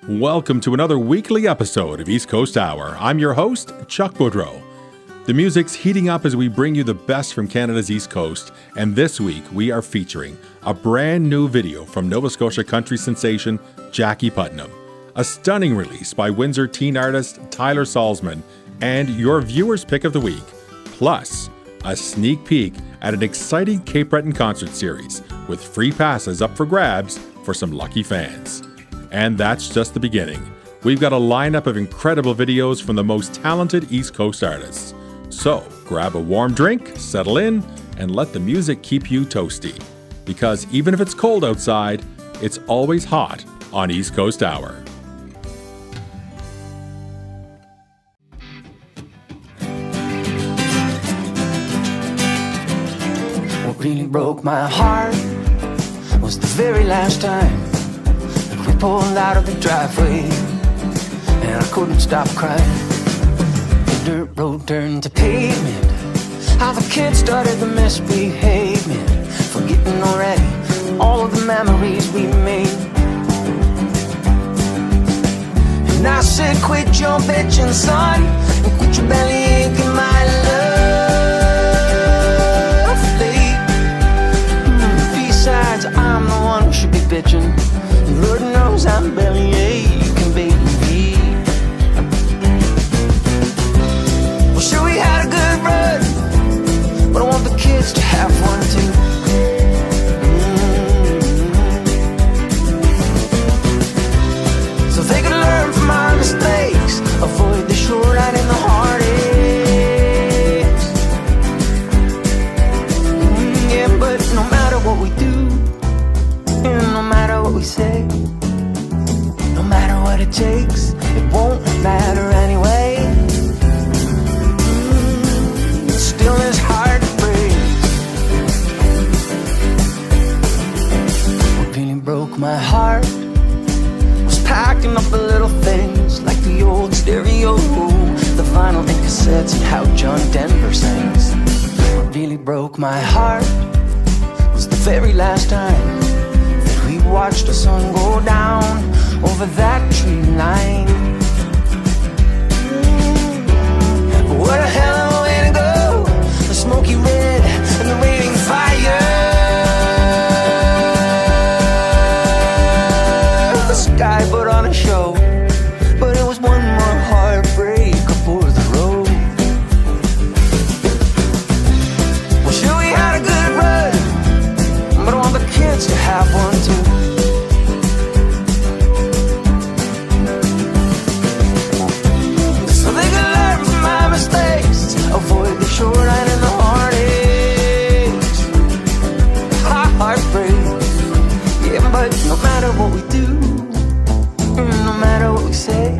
Welcome to another weekly episode of East Coast Hour. I'm your host, Chuck Boudreau. The music's heating up as we bring you the best from Canada's East Coast, and this week we are featuring a brand new video from Nova Scotia country sensation Jackie Putnam, a stunning release by Windsor teen artist Tyler Salsman, and your viewer's pick of the week, plus a sneak peek at an exciting Cape Breton concert series with free passes up for grabs for some lucky fans. And that's just the beginning. We've got a lineup of incredible videos from the most talented East Coast artists. So grab a warm drink, settle in, and let the music keep you toasty. Because even if it's cold outside, it's always hot on East Coast Hour. What really broke my heart was the very last time we pulled out of the driveway, and I couldn't stop crying. The dirt road turned to pavement, how the kids started to misbehave, man, forgetting already all of the memories we made. And I said, quit your bitching, son, and quit your belly aching, my lovely. Besides, I'm the one who should be bitching. Lord knows I'm belly aching, baby. Well, sure, we had a good run, but I want the kids to have one too. So they can learn from our mistakes, avoid the short ride and the heartaches. Yeah, but no matter what we do, and no matter what we say, no matter what it takes, it won't matter anyway. Still is hard to break. What really broke my heart was packing up the little things, like the old stereo, the vinyl and cassettes, and how John Denver sings. What really broke my heart was the very last time we watched the sun go down over that tree line. What a hell of a way to go, the smoky red and the raging fire. The sky put on a show, but it was one more heartbreak aboard the road. Well, sure, we had a good run, but I want the kids to have one too. So they can learn from my mistakes, avoid the short line and the heartaches. Heartbreak, yeah, but no matter what we do, no matter what we say,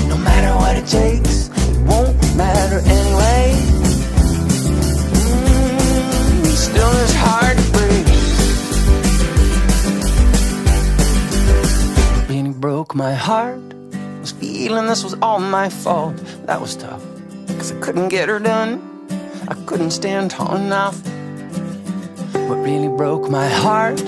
no matter what it takes, it won't matter anyway. Still it's hard to break. Really broke my heart was feeling this was all my fault. That was tough, cause I couldn't get her done, I couldn't stand tall enough. What really broke my heart,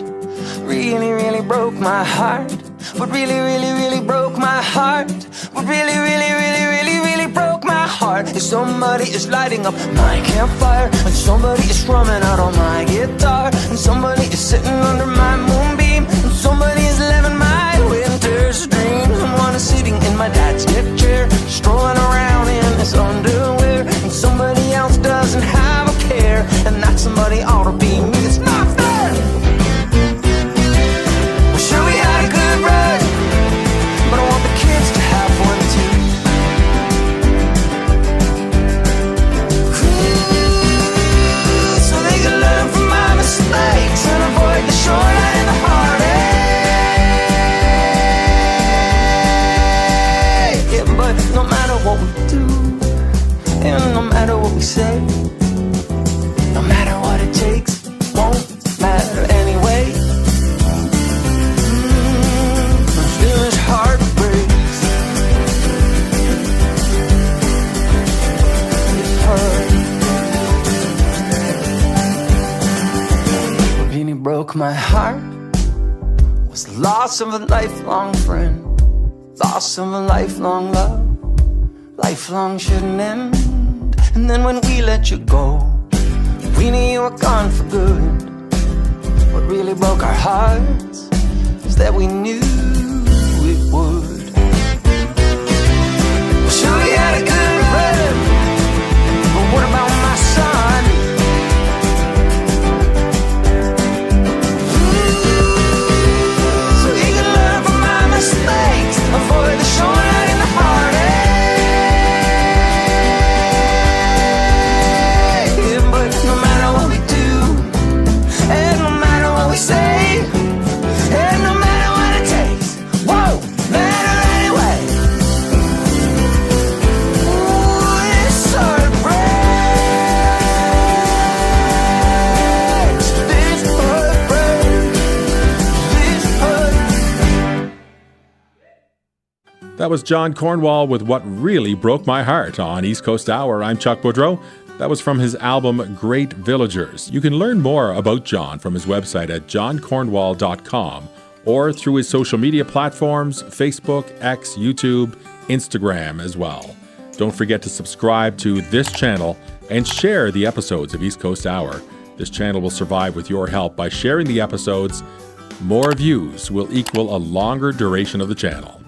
really, really broke my heart. What really, really, really broke my heart, what really, really, really, really, really broke my heart is somebody is lighting up my campfire, and somebody is strumming out on my guitar, and somebody is sitting under my moonbeam, and somebody is living my winter's dreams. And one is sitting in my dad's deck chair, strolling around in his underwear, and somebody else doesn't have a care, and that somebody ought to be me. It's not fair. Well, sure, we had a good run, but I want the kids to have one too. So they can learn from my mistakes and avoid the short line and the heartache. Yeah, but no matter what we do, and no matter what we say, no matter what it takes, broke my heart was the loss of a lifelong friend, loss of a lifelong love. Lifelong shouldn't end. And then when we let you go, we knew you were gone for good. What really broke our hearts is that we knew it would. Sure, we had a good run, but what about my son? So he can learn from my mistakes, avoid the showing and the heartache. But no matter what we do, and no matter what we say, and no matter what it takes, whoa, matter anyway. Ooh, this heart breaks, this heart breaks, this heart. That was John Cornwall with What Really Broke My Heart on East Coast Hour. I'm Chuck Boudreau. That was from his album Great Villagers. You can learn more about John from his website at johncornwall.com or through his social media platforms, Facebook, X, YouTube, Instagram as well. Don't forget to subscribe to this channel and share the episodes of East Coast Hour. This channel will survive with your help by sharing the episodes. More views will equal a longer duration of the channel.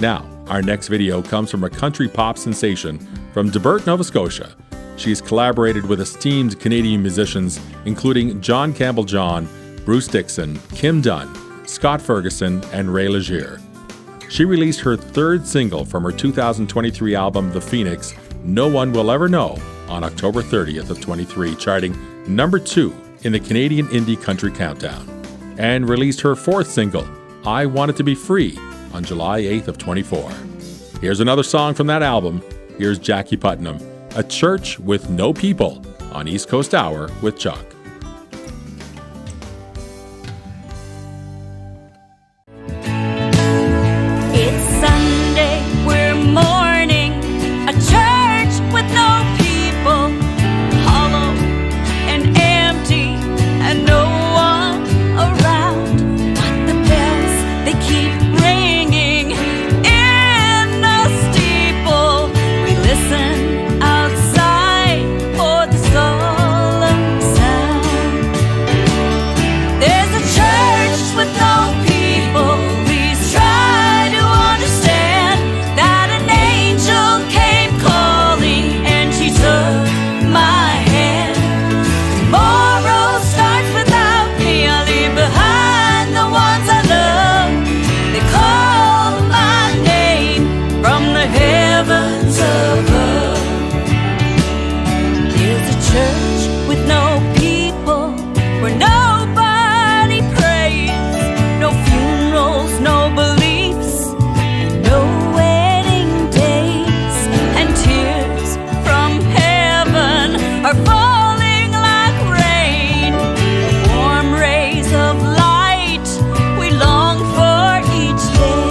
Now, our next video comes from a country pop sensation from Debert, Nova Scotia. She's collaborated with esteemed Canadian musicians, including John Campbell-John, Bruce Dixon, Kim Dunn, Scott Ferguson, and Ray Legier. She released her third single from her 2023 album, The Phoenix, No One Will Ever Know, on October 30th of 23, charting number 2 in the Canadian Indie Country Countdown, and released her fourth single, I Want It to Be Free, on July 8th of 24. Here's another song from that album. Here's Jackie Putnam, A Church with No People, on East Coast Hour with Chuck. It's Sunday, we're mourning, a church with no people, hollow and empty and no one around. But the bells, they keep ringing in the steeple. We listen outside for the solemn sound. There's a church with no people. Please try to understand that an angel came calling and she took my hand. Tomorrow starts without me. I leave behind the ones I love. They call my name from the heavens above. There's a church with no people, where nobody prays, no funerals, no beliefs, and no wedding days. And tears from heaven are falling like rain, warm rays of light we long for each day.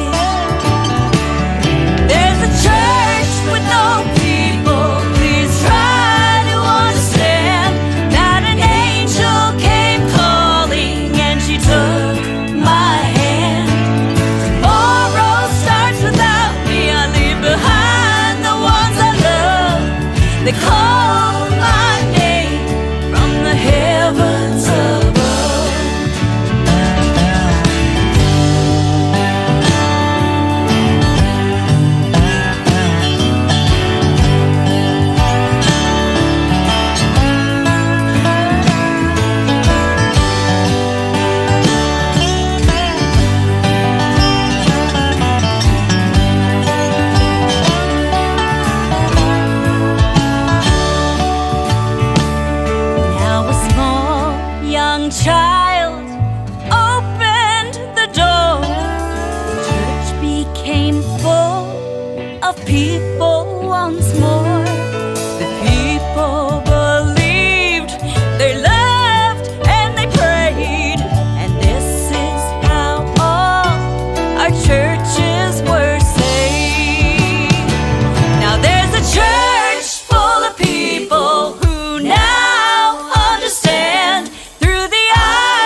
There's a church with no people. Please try to understand that an angel came calling and she took my hand. Tomorrow starts without me. I leave behind the ones I love. They call my name from the heavens above. Now a small young child opened the door. The church became full of people once more. The people believed, they loved, and they prayed. And this is how all our churches were saved. Now there's a church full of people who now understand through the eyes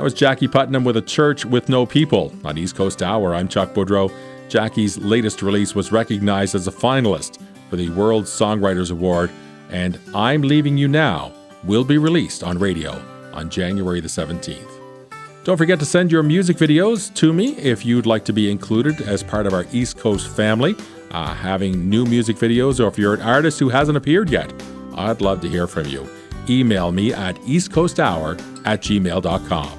was Jackie Putnam with A Church with No People on East Coast Hour. I'm Chuck Boudreau. Jackie's latest release was recognized as a finalist for the World Songwriters Award, and I'm Leaving You Now will be released on radio on January the 17th. Don't forget to send your music videos to me if you'd like to be included as part of our East Coast family, having new music videos, or if you're an artist who hasn't appeared yet, I'd love to hear from you. Email me at eastcoasthour@gmail.com.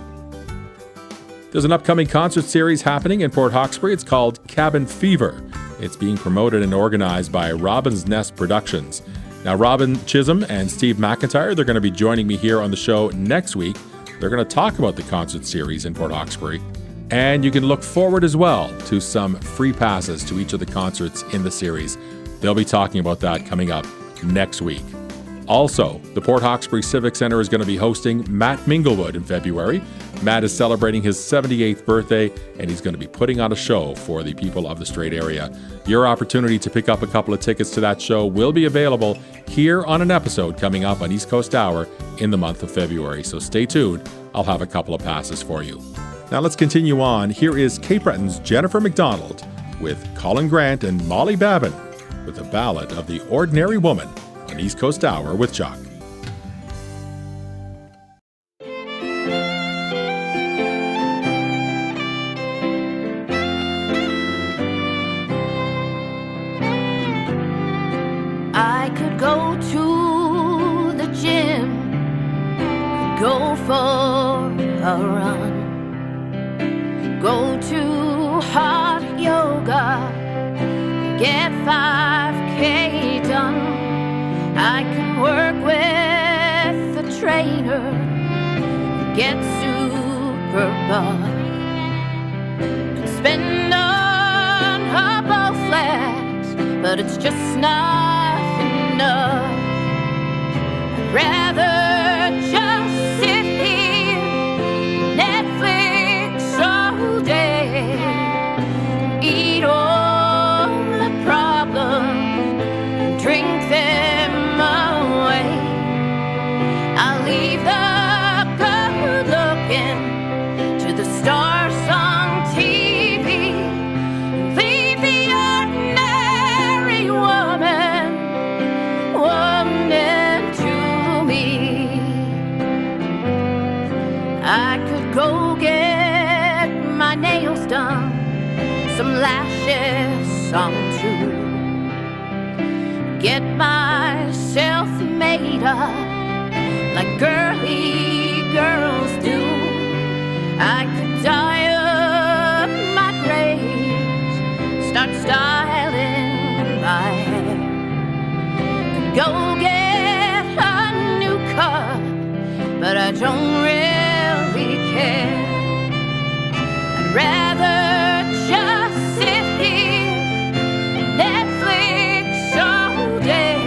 There's an upcoming concert series happening in Port Hawkesbury. It's called Cabin Fever. It's being promoted and organized by Robin's Nest Productions. Now, Robin Chisholm and Steve McIntyre, they're going to be joining me here on the show next week. They're going to talk about the concert series in Port Hawkesbury. And you can look forward as well to some free passes to each of the concerts in the series. They'll be talking about that coming up next week. Also, the Port Hawkesbury Civic Center is going to be hosting Matt Minglewood in February. Matt is celebrating his 78th birthday, and he's going to be putting on a show for the people of the Strait area. Your opportunity to pick up a couple of tickets to that show will be available here on an episode coming up on East Coast Hour in the month of February. So stay tuned. I'll have a couple of passes for you. Now let's continue on. Here is Cape Breton's Jennifer McDonald with Colin Grant and Molly Babin with a ballad of the ordinary woman on East Coast Hour with Chuck. I could go to the gym, go for a run, go to hot yoga, get 5K done. I can work with a trainer, get super buff, can spend on her Bowflex, but it's just not enough. I'd rather just sit here, Netflix all day, eat all the problems, drink them away. I'll leave the good looking to the stars on TV, leave the ordinary woman to me. I could go get my nails done, some lashes on too, get myself made up like girly girls do. I could dye up my grays, start styling my hair, could go get a new car, but I don't really care. I'd rather just sit here, Netflix all day,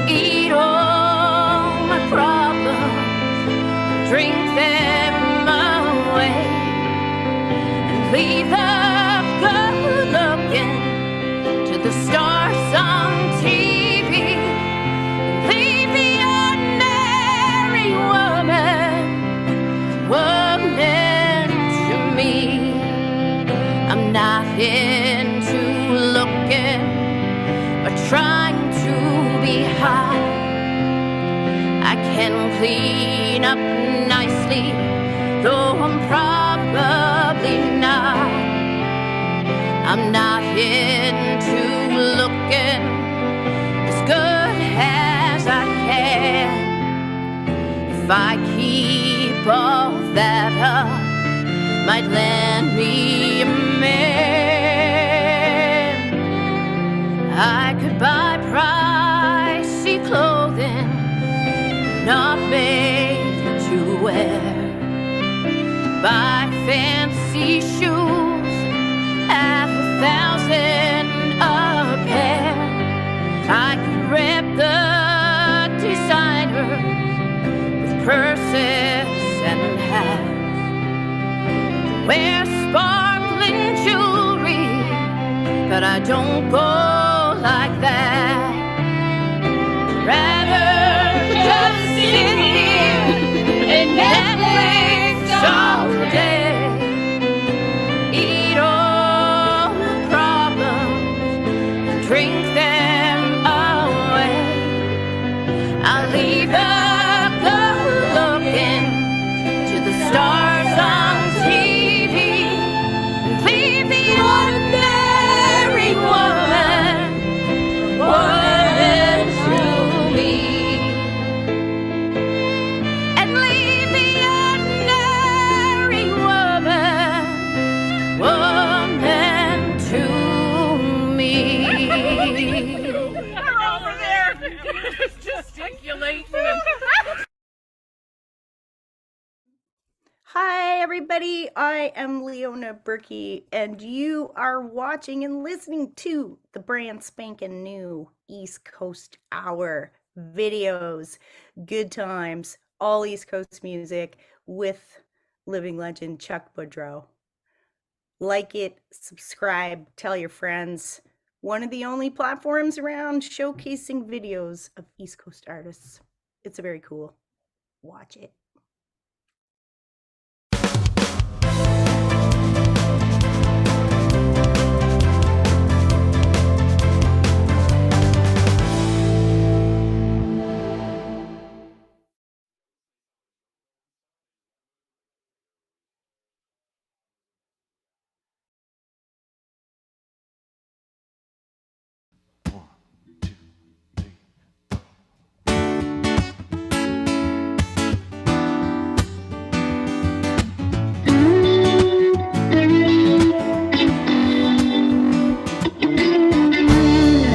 eat all my problems, drink them away, and leave the good looking to the stars on TV, and leave the ordinary woman to me. I'm not into looking or trying to be hot. I can clean up nicely, though I'm probably not. I'm not into looking as good as I can. If I keep all that up, might land me a man. I could buy pricey clothing, not made to wear, buy fancy shoes at 1,000 a pair. I could rep the designers with purses and hats, wear sparkling jewelry, but I don't go like that. Rather just sit here and Netflix gesticulating. Hi, everybody. I am Leona Berkey, and you are watching and listening to the brand spanking new East Coast Hour videos. Good times, all East Coast music with living legend Chuck Boudreau. Like it, subscribe, tell your friends. One of the only platforms around showcasing videos of East Coast artists. It's very cool. Watch it.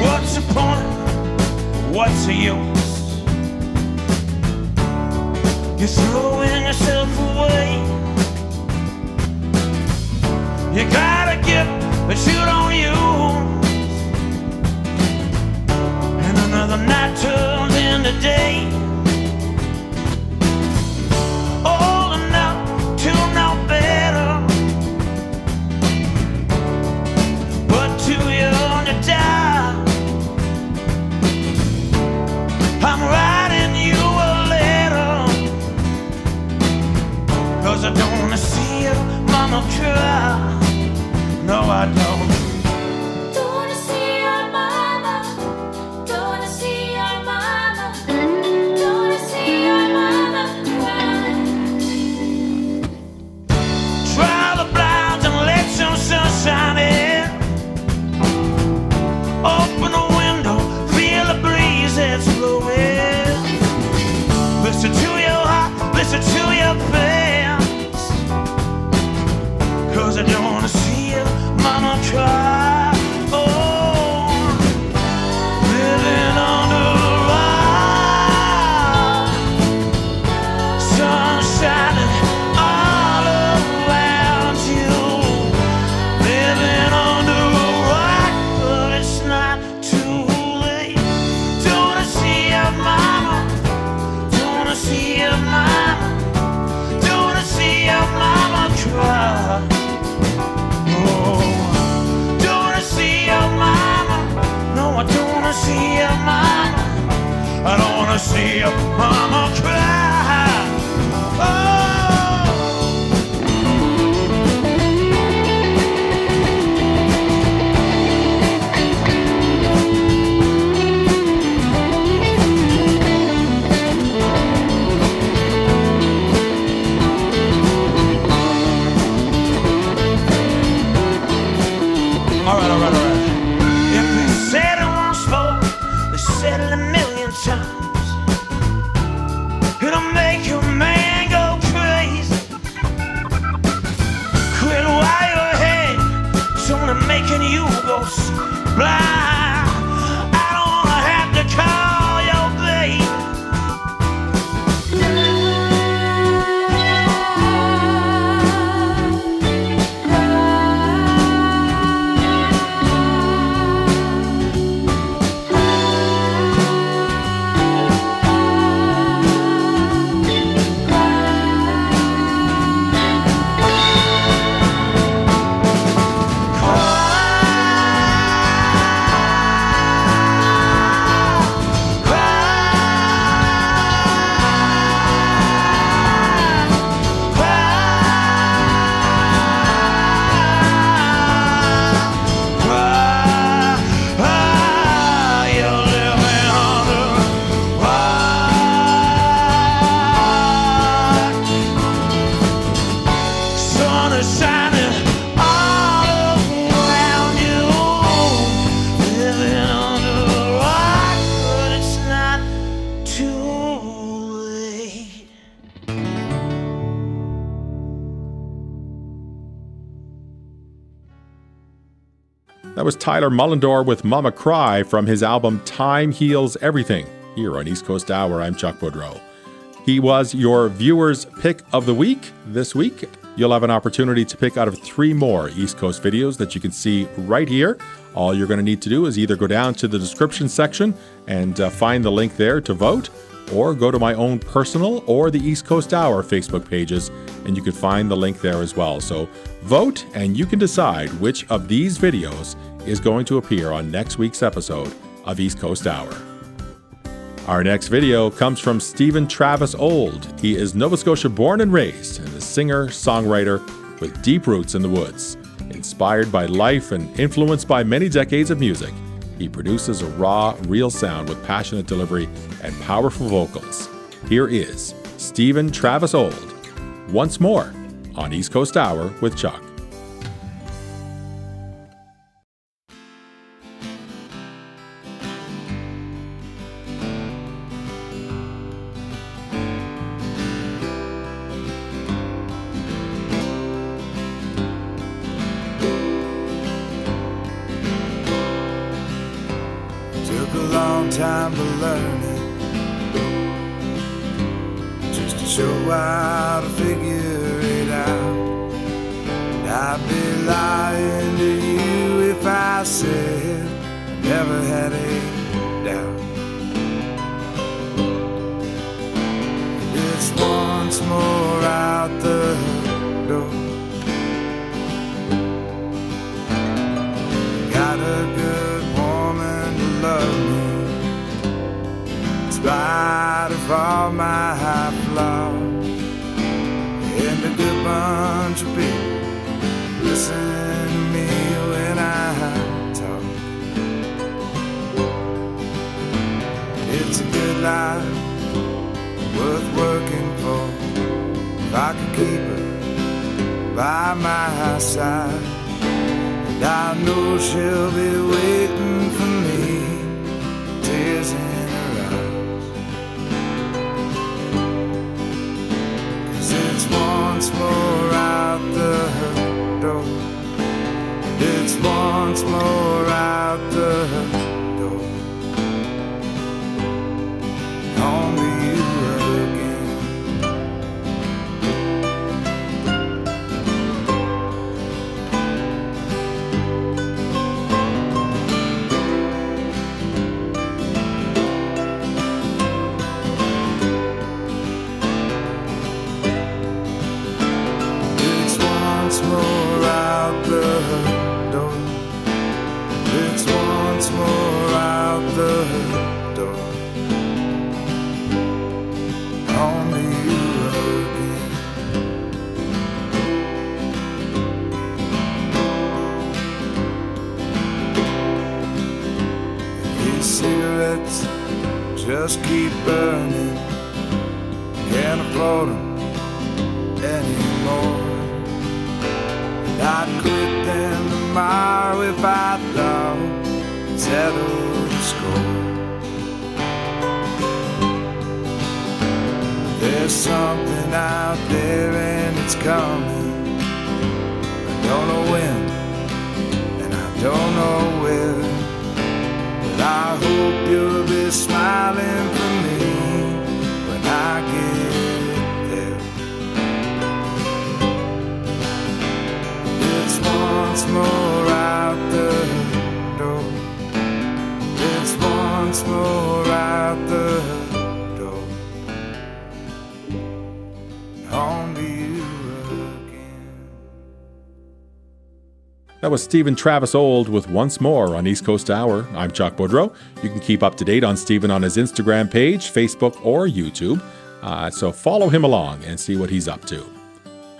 What's the point? What's the use? You're throwing yourself away. You gotta give, but you don't use. And another night turns into day. Old enough to know better, but too young to die. I'm writing you a letter, 'cause I don't wanna see your mama cry. No, I don't. Don't wanna see your mama. Don't wanna see your mama. Don't wanna see your mama cry. Draw the blinds and let some sunshine in. Open the window, feel the breeze that's blowing. Listen to your heart, listen to your pants, 'cause I don't wanna see your mama cry. Oh, living under a rock, sun shining all around you. Living under a rock, but it's not too late. Don't wanna see your mama. Don't wanna see your mama. Don't wanna see your mama cry. Oh, don't wanna see your mama. No, I don't wanna see your mama. I don't wanna see your mama cry. Oh. All right. If they said it once more, they said it a million times. It'll make your man go crazy. Quit while you're ahead, it's only making you go blind. I don't wanna have to call your baby. That was Tyler Mullendore with Mama Cry from his album Time Heals Everything. here on East Coast Hour. I'm Chuck Boudreau. He was your viewer's pick of the week this week. You'll have an opportunity to pick out of 3 more East Coast videos that you can see right here. All you're going to need to do is either go down to the description section and find the link there to vote, or go to my own personal or the East Coast Hour Facebook pages, and you can find the link there as well. So vote, and you can decide which of these videos is going to appear on next week's episode of East Coast Hour. Our next video comes from Stephen Travis Old. He is Nova Scotia born and raised, and a singer-songwriter with deep roots in the woods. Inspired by life and influenced by many decades of music, he produces a raw, real sound with passionate delivery and powerful vocals. Here is Stephen Travis Old, once more on East Coast Hour with Chuck. Time to learn it, just to show how to figure it out. I'd be lying to you if I said I never had a doubt. It's once more out the door. Got a good woman to love me, in spite of all my high flaws, and a good bunch of people listen to me when I talk. It's a good life, worth working for, if I could keep her by my side. And I know she'll be waiting for me, tears in her eyes. 'Cause it's once more out the door. It's once more out the door. Home to you again. It's once more out the door. It's once more out the door. Home to you again. These cigarettes just keep burning. Can't afford them anymore. I'd quit them tomorrow if I thought it settled the score. There's something out there and it's coming. I don't know when and I don't know where, but I hope you'll be smiling for me when I get there. It's once more out the door. It's once more out the door. Home to you again. That was Stephen Travis Old with Once More on East Coast Hour. I'm Chuck Boudreau. You can keep up to date on Stephen on his Instagram page, Facebook, or YouTube. So follow him along and see what he's up to.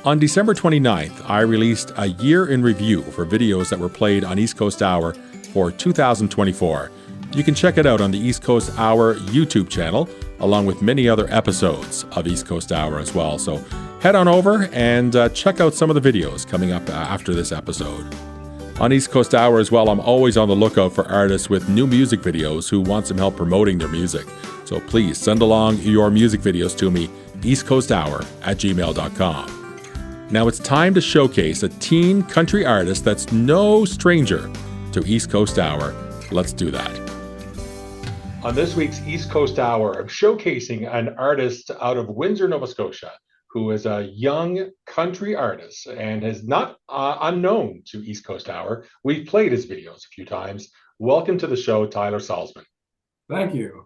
On December 29th, I released a year in review for videos that were played on East Coast Hour for 2024. You can check it out on the East Coast Hour YouTube channel, along with many other episodes of East Coast Hour as well. So head on over and check out some of the videos coming up after this episode. On East Coast Hour as well, I'm always on the lookout for artists with new music videos who want some help promoting their music. So please send along your music videos to me, eastcoasthour@gmail.com. Now it's time to showcase a teen country artist that's no stranger to East Coast Hour. Let's do that. On this week's East Coast Hour, I'm showcasing an artist out of Windsor, Nova Scotia, who is a young country artist and is not unknown to East Coast Hour. We've played his videos a few times. Welcome to the show, Tyler Salsman. Thank you.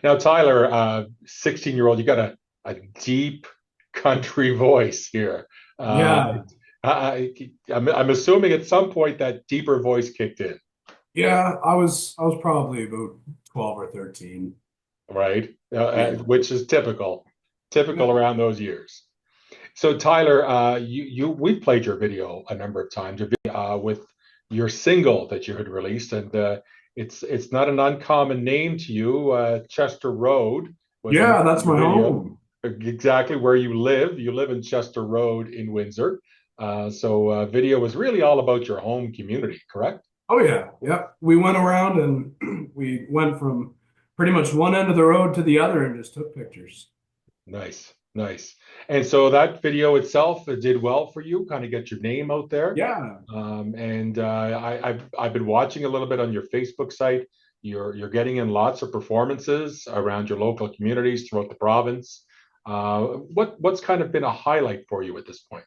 Now, Tyler, 16-year-old, you got a deep country voice here. Yeah. I'm assuming at some point that deeper voice kicked in, Yeah, I was probably about 12 or 13. right? Yeah. Which is typical Yeah. around those years. So, Tyler, we've played your video a number of times with your single that you had released, and it's not an uncommon name to you. Chester Road was the name Yeah, of that's your my video. home. Exactly where you live. You live in Chester Road in Windsor. So video was really all about your home community, correct? Oh yeah. Yeah. We went around and we went from pretty much one end of the road to the other and just took pictures. Nice, nice. And so that video itself did well for you, kind of get your name out there. Yeah. And I've been watching a little bit on your Facebook site. You're getting in lots of performances around your local communities throughout the province. What's kind of been a highlight for you at this point?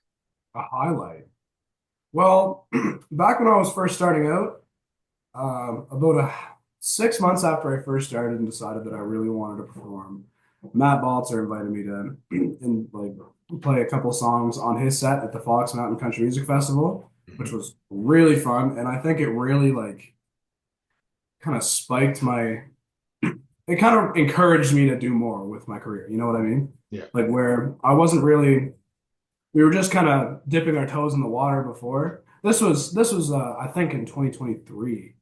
A highlight. Well, back when I was first starting out, about 6 months after I first started and decided that I really wanted to perform, Matt Balzer invited me to and like play a couple songs on his set at the Fox Mountain Country Music Festival, which was really fun. And I think it really like kind of spiked my it kind of encouraged me to do more with my career. You know what I mean? Yeah. Like where I wasn't really we were just kind of dipping our toes in the water before. This was I think in 2023.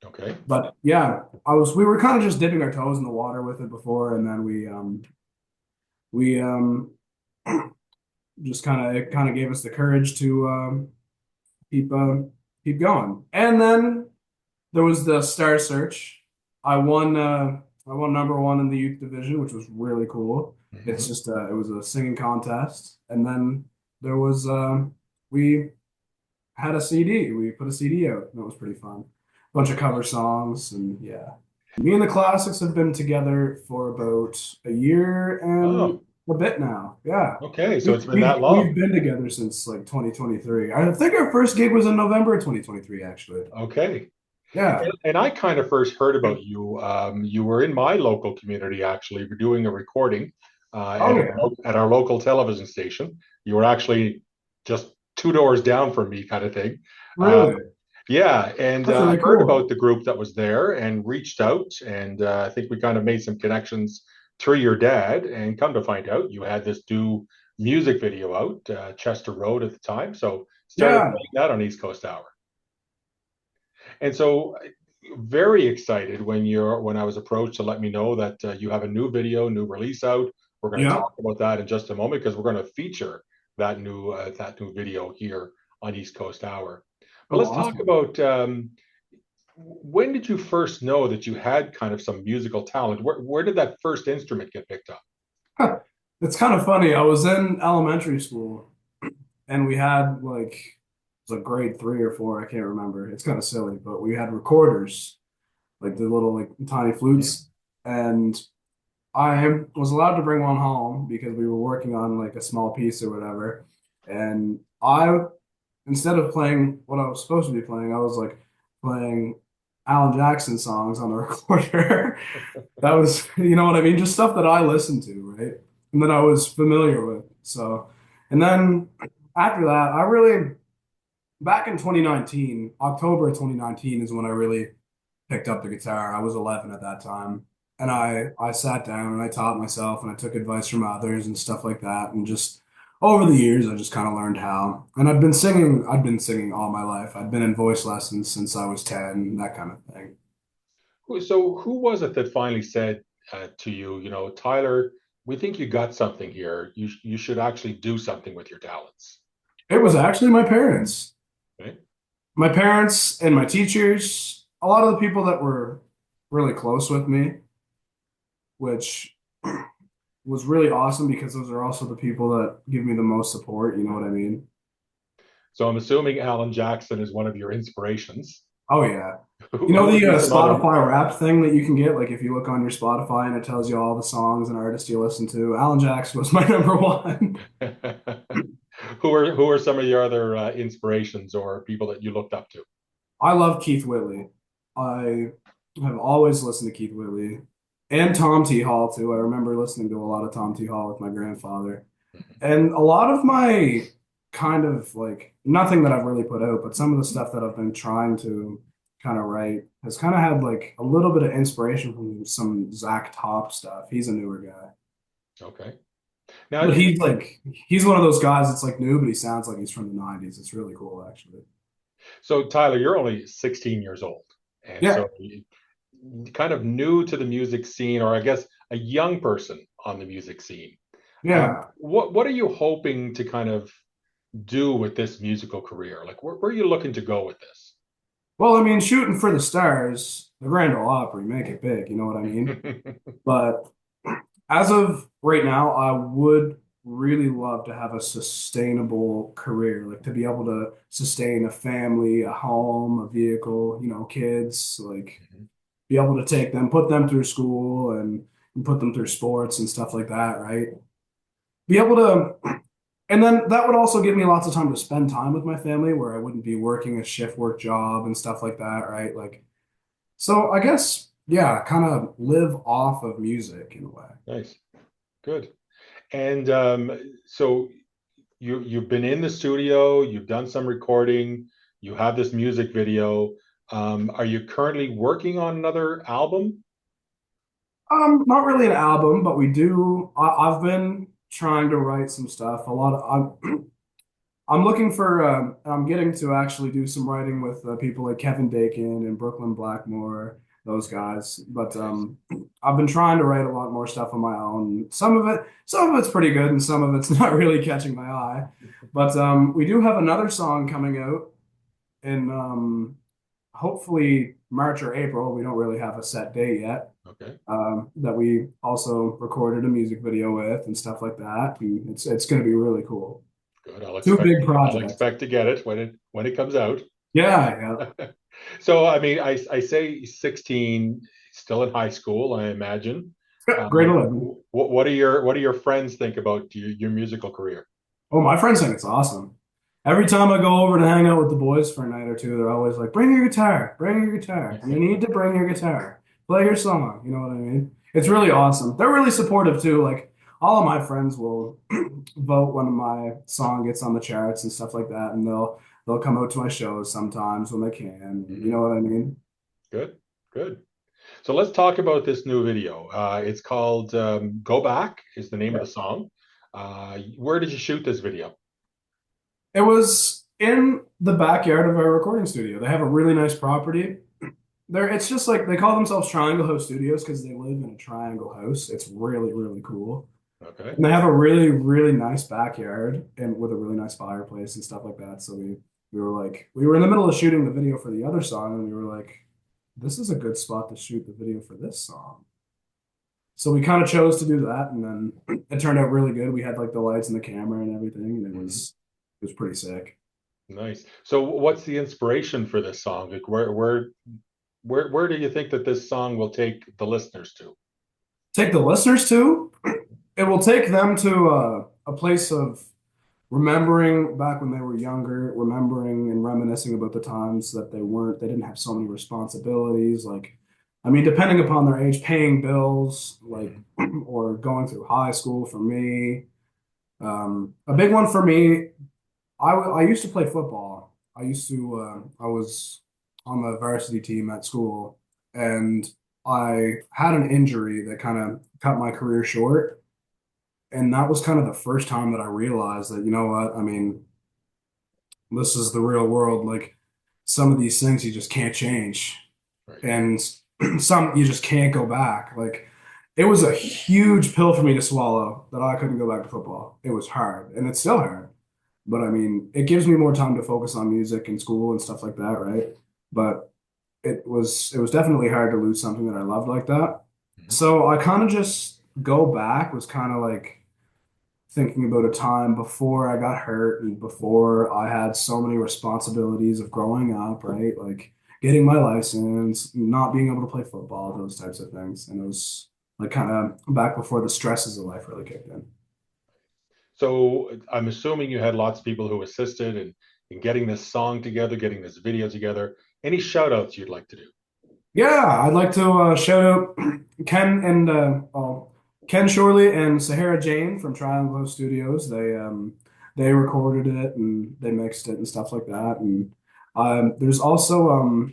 Okay. But yeah, we were kind of just dipping our toes in the water with it before, and then we just kind of gave us the courage to keep keep going. And then there was the Star Search. I won number one in the youth division, which was really cool. It's just it was a singing contest, and then there was we had a CD. We put a CD out, and it was pretty fun. Bunch of cover songs, and yeah. Me and the Classics have been together for about a year and Oh, a bit now. Yeah. okay. So We, it's been we, that we've long. been together since like 2023. I think our first gig was in November 2023, actually. Okay. Yeah. And I kind of first heard about you. You were in my local community, actually. We're doing a recording Oh, yeah. at our local television station. You were actually just two doors down from me, kind of thing. Uh, Really? yeah, and That's I really heard about cool. the group that was there and reached out, and I think we kind of made some connections through your dad. And come to find out, you had this new music video out, Chester Road at the time. So started Yeah. playing that on East Coast Hour. And so very excited when I was approached to let me know that you have a new video, new release out. We're going to Yeah. talk about that in just a moment because we're going to feature that new video here on East Coast Hour. But Oh, let's talk awesome. about when did you first know that you had kind of some musical talent? Where did that first instrument get picked up? It's kind of funny. I was in elementary school and we had like it was like grade 3 or 4, I can't remember. It's kind of silly, but we had recorders, like the little like tiny Mhm. flutes, and I was allowed to bring one home because we were working on like a small piece or whatever. And I, instead of playing what I was supposed to be playing, I was like playing Alan Jackson songs on the recorder. That was, you know what I mean? Just stuff that I listened to, right? And that I was familiar with. So, and then after that, back in 2019, October of 2019 is when I really picked up the guitar. I was 11 at that time. And I sat down and I taught myself and I took advice from others and stuff like that. And just over the years, I just kind of learned how. And I'd been singing all my life. I'd been in voice lessons since I was 10, that kind of thing. So who was it that finally said to you, Tyler, we think you got something here. You should actually do something with your talents. It Who was was actually my parents. it? Okay. My parents and my teachers, a lot of the people that were really close with me, which was really awesome because those are also the people that give me the most support. You know what I mean? So I'm assuming Alan Jackson is one of your inspirations. Oh yeah. You Who know would the be some other? Spotify Wrapped thing that you can get, like if you look on your Spotify and it tells you all the songs and artists you listen to. Alan Jackson was my number one. Who are some of your other inspirations or people that you looked up to? I love Keith Whitley. I have always listened to Keith Whitley and Tom T. Hall too. I remember listening to a lot of Tom T. Hall with my grandfather. And a lot of my kind of like nothing that I've really put out, but some of the stuff that I've been trying to kind of write has kind of had like a little bit of inspiration from some Zach Top stuff. He's a newer guy. Okay. Now, But he's one of those guys that's like new, but he sounds like he's from the 90s. It's really cool actually. so Tyler, you're only 16 years old, and Yeah. so you kind of new to the music scene, or I guess a young person on the music scene. Yeah. What are you hoping to kind of do with this musical career? Like, where are you looking to go with this? Well, I mean, shooting for the stars, the Grand Ole Opry, make it big, you know what I mean? But as of right now, I would really love to have a sustainable career, like to be able to sustain a family, a home, a vehicle, kids, like be able to take them, put them through school and put them through sports and stuff like that, right? Be able to, and then that would also give me lots of time to spend time with my family where I wouldn't be working a shift work job and stuff like that, right? Like, so I guess, yeah, kind of live off of music in a way. Nice, good. And so you've been in the studio, you've done some recording, you have this music video. Are you currently working on another album? Not really an album, but we do. I've been trying to write some stuff. A lot of I'm looking for. I'm getting to actually do some writing with people like Kevin Dakin and Brooklyn Blackmore, those guys. But Nice. I've been trying to write a lot more stuff on my own. Some of it's pretty good, and some of it's not really catching my eye. But we do have another song coming out in hopefully March or April. We don't really have a set date yet. Okay, That we also recorded a music video with and stuff like that. And it's going to be really cool. good. I'll Two expect big I'll projects. expect to get it when it comes out. Yeah, yeah. So I mean, I say 16, still in high school, I imagine. Yeah, grade 11. What do your friends think about your musical career? Oh, my friends think it's awesome. Every time I go over to hang out with the boys for a night or two, they're always like, bring your guitar, bring your guitar. You need to bring your guitar. Play your song. You know what I mean? It's really awesome. They're really supportive too. Like all of my friends will vote when my song gets on the charts and stuff like that, and they'll come out to my shows sometimes when they can. You Mhm. know what I mean? Good, good. So let's talk about this new video. It's called "Go Back" is the name of the song. Where did you shoot this video? It was in the backyard of our recording studio. They have a really nice property. It's just like they call themselves Triangle House Studios because they live in a triangle house. It's really, really cool. Okay, And they have a really, really nice backyard and with a really nice fireplace and stuff like that. So we were in the middle of shooting the video for the other song, and we were like, this is a good spot to shoot the video for this song. So we kind of chose to do that, and then it turned out really good. We had like the lights and the camera and everything, and Mhm. it was pretty sick. Nice. So what's the inspiration for this song? Like where do you think that this song will take the listeners to? Take the listeners to, it will take them to a place of remembering back when they were younger, remembering and reminiscing about the times that they didn't have so many responsibilities. Like, I mean, depending upon their age, paying bills, like, Mhm. or going through high school for me. A big one for me, I used to play football. I was on the varsity team at school, and I had an injury that kind of cut my career short. And that was kind of the first time that I realized that, you know what? I mean, this is the real world. Like some of these things you just can't change. Right. And some you just can't go back. Like it was a huge pill for me to swallow that I couldn't go back to football. It was hard and it's still hard. But I mean, it gives me more time to focus on music and school and stuff like that, right? But it was definitely hard to lose something that I loved like that. Mhm. So I kind of just go back was kind of like thinking about a time before I got hurt and before I had so many responsibilities of growing up, right? Like getting my license, not being able to play football, those types of things. And it was like kind of back before the stresses of life really kicked in. So I'm assuming you had lots of people who assisted in getting this song together, getting this video together. Any shout outs you'd like to do? Yeah, I'd like to shout out Ken and Ken Shorley and Sahara Jane from Triangle Studios. They recorded it and they mixed it and stuff like that. And there's also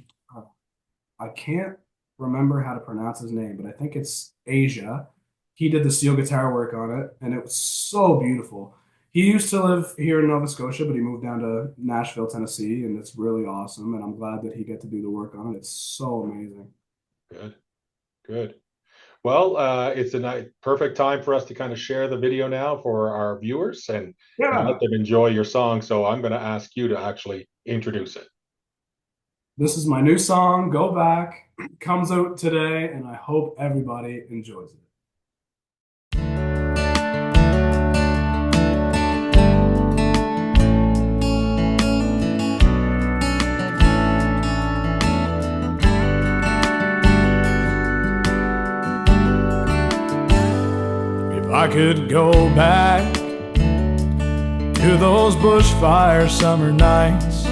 I can't remember how to pronounce his name, but I think it's Asia. He did the steel guitar work on it, and it was so beautiful. He used to live here in Nova Scotia, but he moved down to Nashville, Tennessee, and it's really awesome. And I'm glad that he got to do the work on it. It's so amazing. Good, good. Well, it's a perfect time for us to kind of share the video now for our viewers and Yeah, let them enjoy your song. So I'm going to ask you to actually introduce it. this is my new song, Go Back. It comes out today, and I hope everybody enjoys it. If I could go back to those bushfire summer nights,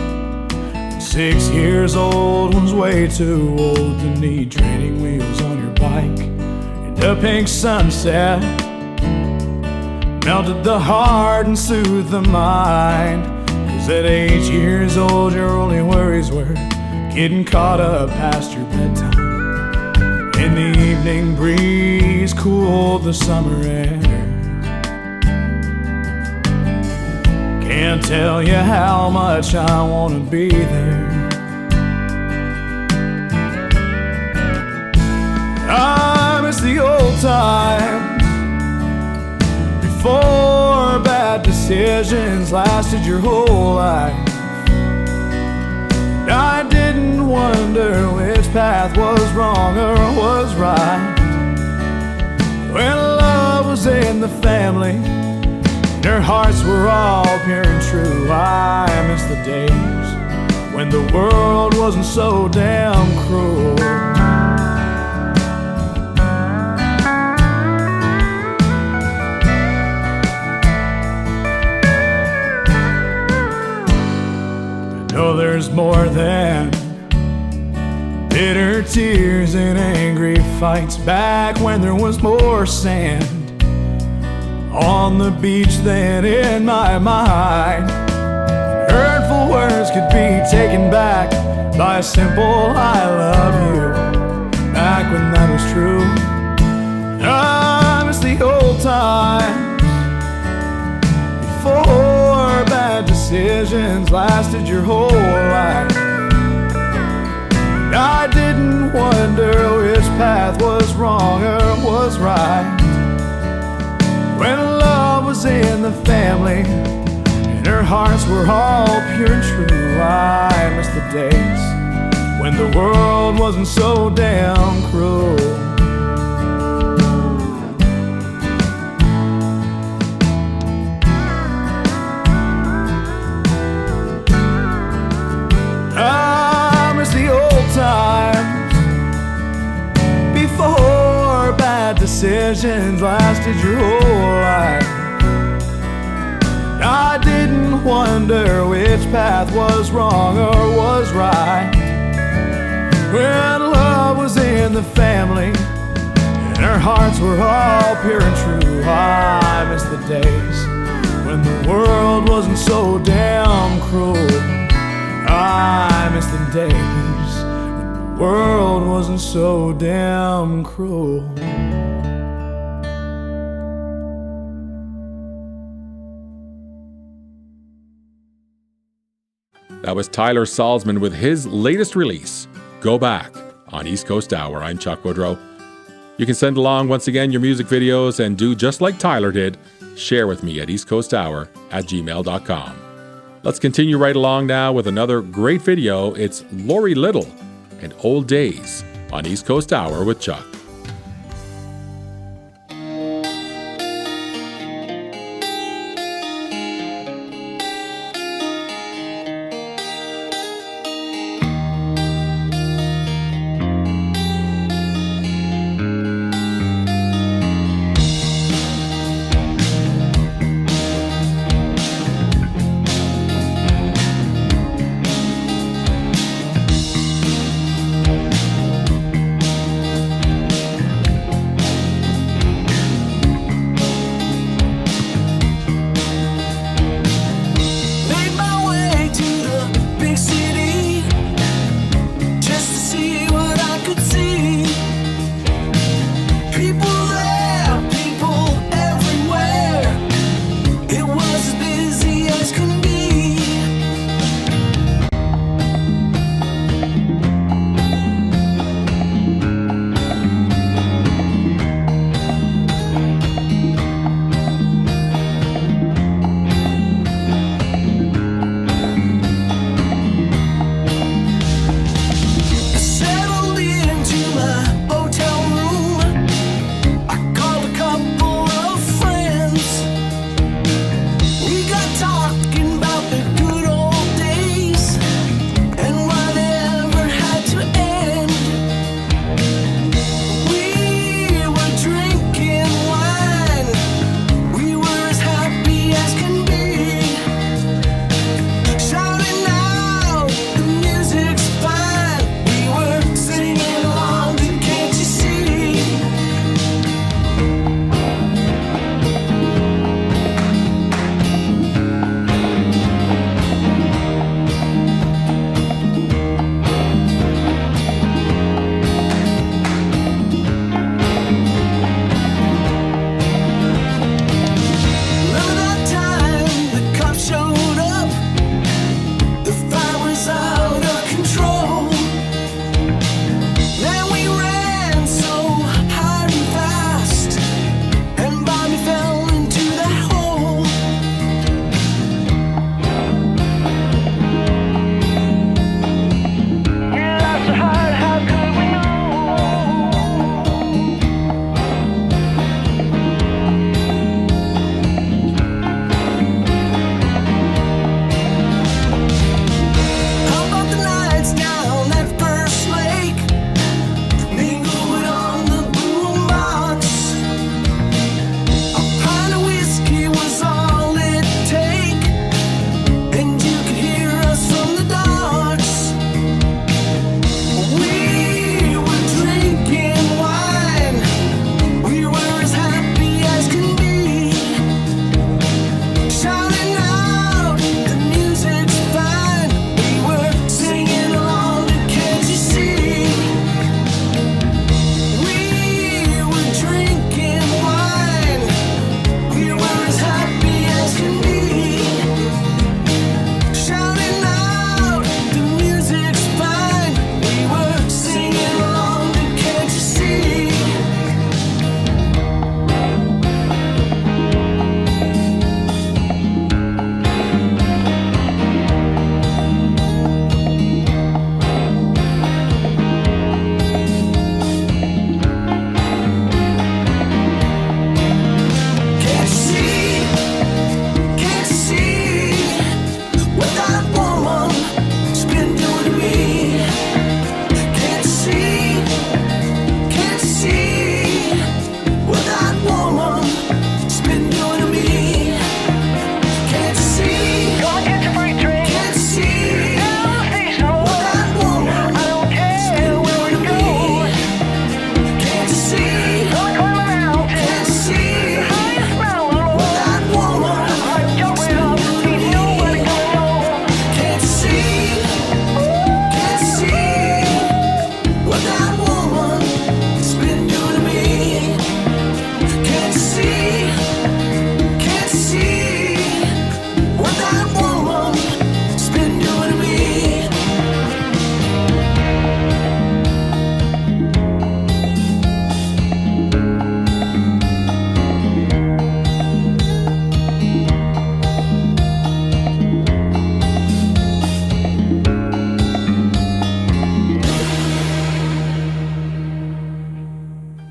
6 years old was way too old to need training wheels on your bike, and the pink sunset melted the heart and soothed the mind. 'Cause at 8 years old your only worries were getting caught up past your bedtime, and the evening breeze cooled the summer air. Can't tell you how much I want to be there. I miss the old times before bad decisions lasted your whole life. I didn't wonder which path was wrong or was right. When love was in the family, their hearts were all pure and true. I miss the days when the world wasn't so damn cruel. I know there's more than bitter tears and angry fights back when there was more sand on the beach than in my mind. Hurtful words could be taken back by a simple I love you, back when that was true. I miss the old times before bad decisions lasted your whole life. I didn't wonder which path was wrong or was right. When love was in the family and her hearts were all pure and true. I miss the days when the world wasn't so damn cruel. I miss the old times before bad decisions lasted your whole life. I didn't wonder which path was wrong or was right. When love was in the family and our hearts were all pure and true. I miss the days when the world wasn't so damn cruel. I miss the days when the world wasn't so damn cruel. That was Tyler Salsman with his latest release, Go Back, on East Coast Hour. I'm Chuck Woodrow. You can send along, once again, your music videos and do just like Tyler did, share with me at eastcoasthour@gmail.com. Let's continue right along now with another great video. It's Lori Little and Old Days on East Coast Hour with Chuck.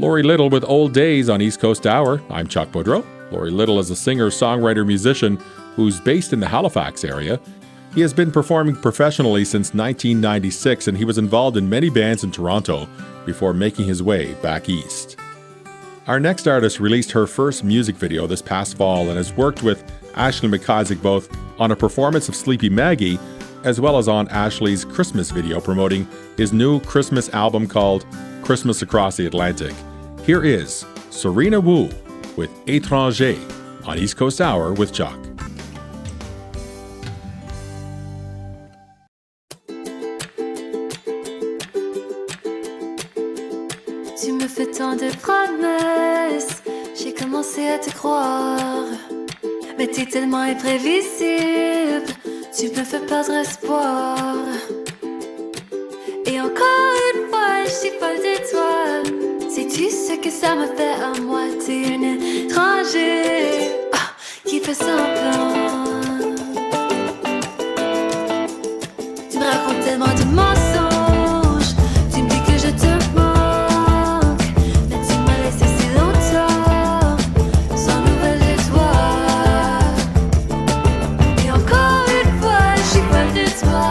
Lori Little with Old Days on East Coast Hour. I'm Chuck Boudreau. Lori Little is a singer, songwriter, musician who's based in the Halifax area. He has been performing professionally since 1996, and he was involved in many bands in Toronto before making his way back east. Our next artist released her first music video this past fall and has worked with Ashley McIsaac both on a performance of Sleepy Maggie as well as on Ashley's Christmas video promoting his new Christmas album called Christmas Across the Atlantic. Here is Serena Wu with Étranger on East Coast Hour with Chuck. Tu me fais tant de promesses, j'ai commencé à te croire. Mais t'es tellement imprévisible, tu me fais perdre espoir. Et encore une fois, je suis folle de toi. Sais-tu ce que ça me fait à moi? T'es une étrangère qui fait semblant. Tu me racontes tellement de mensonges, tu me dis que je te manque, mais tu m'as laissé si longtemps sans nouvelles de toi. Et encore une fois, je suis folle de toi.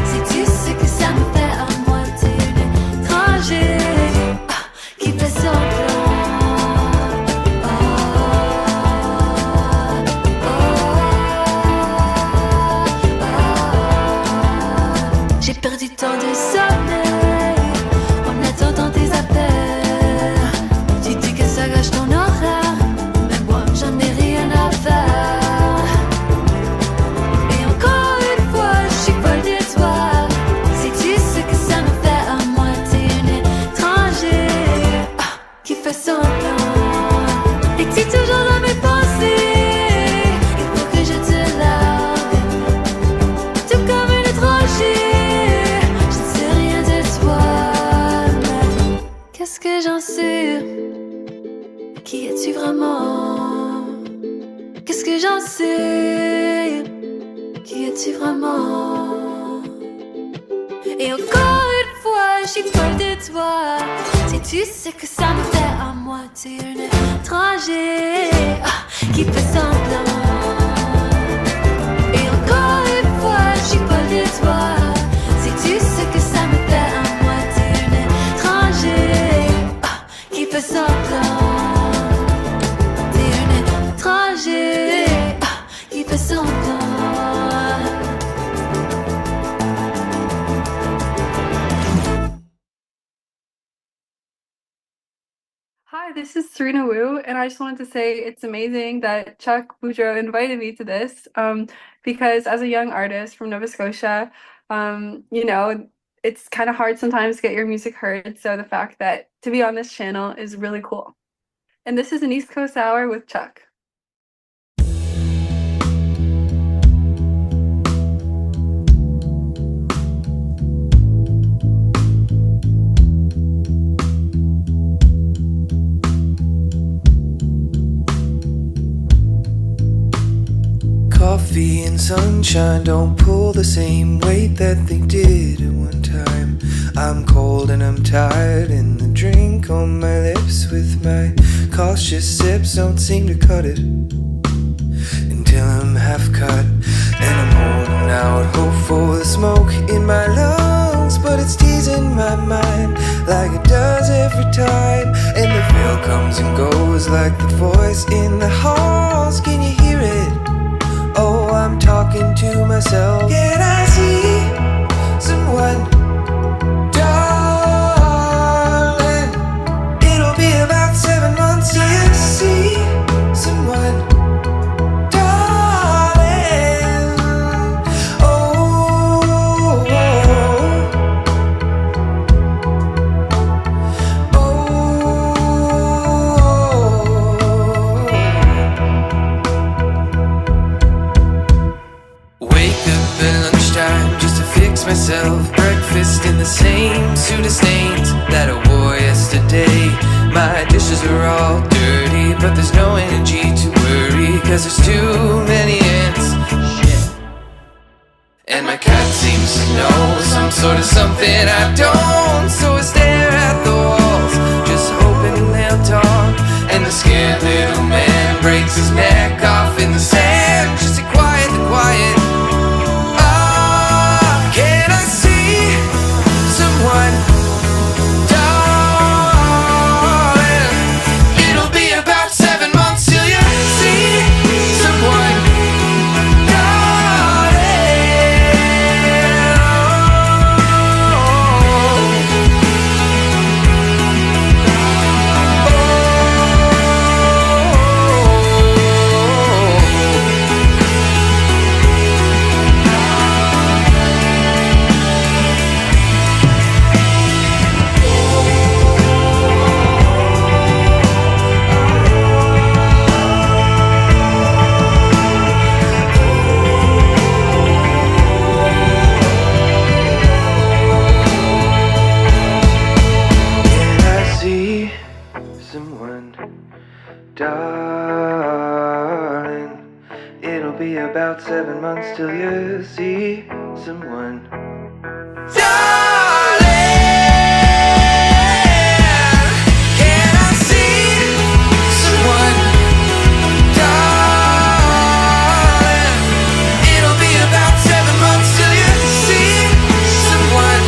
Sais-tu ce que ça me fait à moi? T'es une étrangère qui fait semblant. J'ai perdu tant de sommeil en attendant tes appels. Tu dis que ça gâche ton horaire, mais moi j'en ai rien à faire. Et encore une fois, je suis folle de toi. Sais-tu ce que ça me fait à moi? T'es une étrangère qui fait semblant. Et que t'es toujours dans mes pensées. Il faut que je te largue, tout comme une étrangère. Qu'est-ce que j'en sais? Qui es-tu vraiment? Qu'est-ce que j'en sais? Qui es-tu vraiment? Et encore une fois, je suis folle de toi. Sais-tu ce que ça me fait à moi? T'es une étrangère qui fait semblant. Et encore une fois, je suis folle de toi. Sais-tu ce que ça me fait à moi? T'es une étrangère qui fait semblant. T'es une étrangère qui fait semblant. Hi, this is Serena Wu, and I just wanted to say it's amazing that Chuck Boudreau invited me to this because as a young artist from Nova Scotia, it's kind of hard sometimes to get your music heard. So the fact that to be on this channel is really cool. And this is an East Coast Hour with Chuck. Coffee and sunshine don't pull the same weight that they did at one time. I'm cold and I'm tired, and the drink on my lips with my cautious sips don't seem to cut it until I'm half cut. And I'm holding out hope for the smoke in my lungs, but it's teasing my mind like it does every time. And the feel comes and goes like the voice in the halls. Can you hear it? Oh, I'm talking to myself. Can I see someone, darling? It'll be about 7 months till you see someone, darling. Oh, oh, oh. Wake up at lunchtime just to fix myself breakfast in the same suit of stains that I wore yesterday. My dishes are all dirty, but there's no energy to worry, 'cause there's too many ants. And my cat seems to know some sort of something I don't, so I stare at the walls, just hoping breaks his neck off in the sand just to quiet the quiet. Ah, can I see someone, darling? It'll be about 7 months till you see someone, someone, darling. It'll be about 7 months till you see someone, darling. Can I see someone, darling? It'll be about 7 months till you see someone,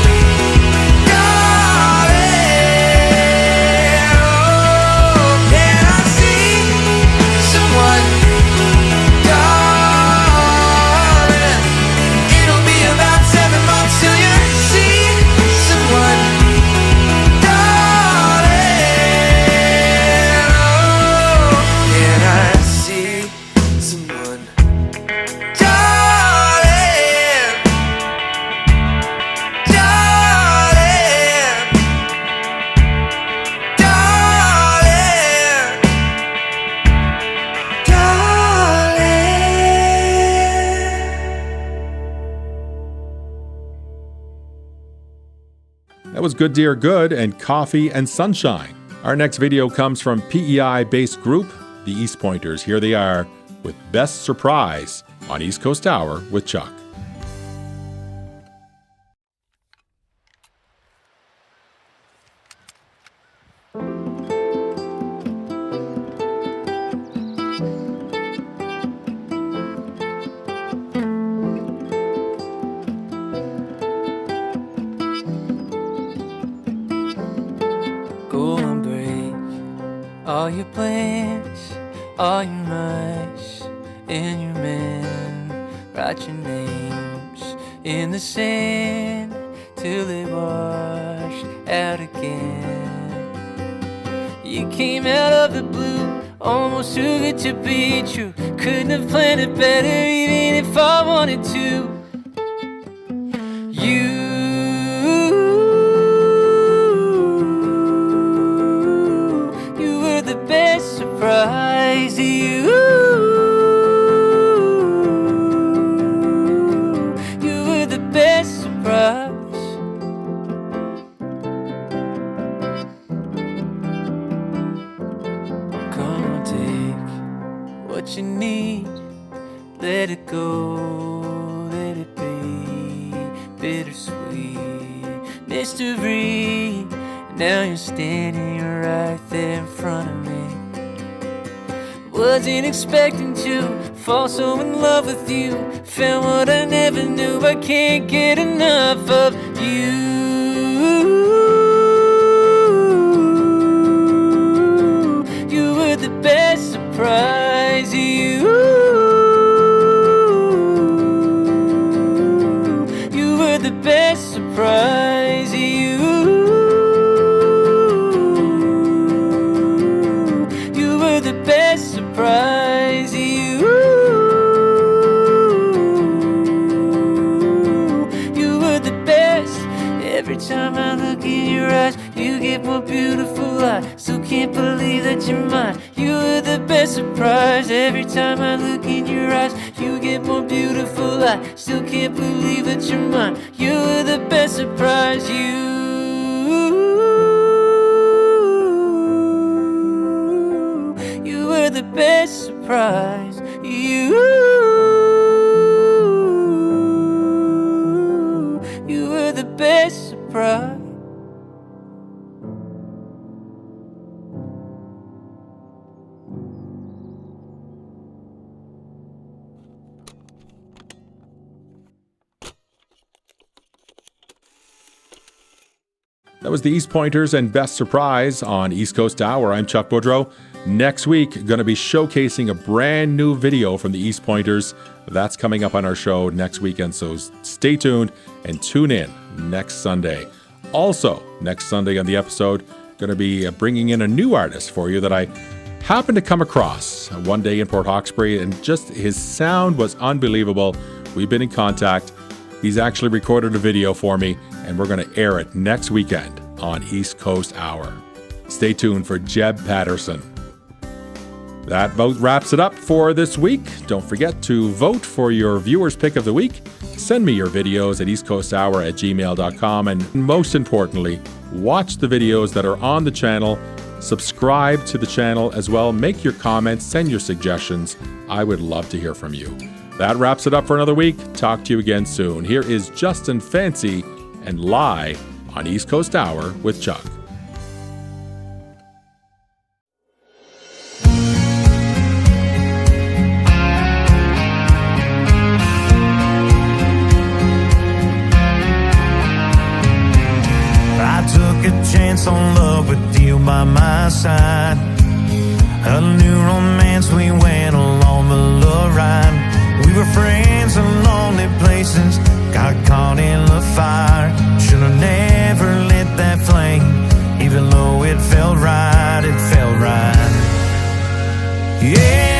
That was Good Dear Good and Coffee and Sunshine. Our next video comes from PEI-based group, the East Pointers. Here they are with Best Surprise on East Coast Hour with Chuck. Go and break all your plans, all your mice and your men. Write your names in the sand till they wash out again. You came out of the blue, almost too good to be true. Couldn't have planned it better even if I wanted to. You were the best surprise. You were the best surprise. Come on, take what you need, let it go, let it be. Bittersweet mystery. Now you're standing right there in front of me. Wasn't expecting to fall so in love with you. Found what I never knew. I can't get enough of you. You were the best surprise. You were the best surprise. You were the best surprise. You were the best. Every time I look in your eyes, you get more beautiful. I still can't believe that you're mine. You were the best surprise. Every time I look in your eyes, you get more beautiful. I still can't believe that you're mine. You were the best surprise. You were the best surprise. You were the best surprise. That was the East Pointers and Best Surprise on East Coast Hour. I'm Chuck Boudreau. Next week, going to be showcasing a brand new video from the East Pointers. That's coming up on our show next weekend, so stay tuned and tune in next Sunday. Also, next Sunday on the episode, going to be bringing in a new artist for you that I happened to come across one day in Port Hawkesbury, and just his sound was unbelievable. We've been in contact. He's actually recorded a video for me, and we're going to air it next weekend on East Coast Hour. Stay tuned for Jeb Patterson. That vote wraps it up for this week. Don't forget to vote for your viewer's pick of the week. Send me your videos at eastcoasthour@gmail.com. And most importantly, watch the videos that are on the channel. Subscribe to the channel as well. Make your comments. Send your suggestions. I would love to hear from you. That wraps it up for another week. Talk to you again soon. Here is Justin Fancy and Lie on East Coast Hour with Chuck. I took a chance on love with you by my side. A new romance, we went along the love ride. We were friends in lonely places, got caught in the fire. Should've never lit that flame, even though it felt right, it felt right. Yeah.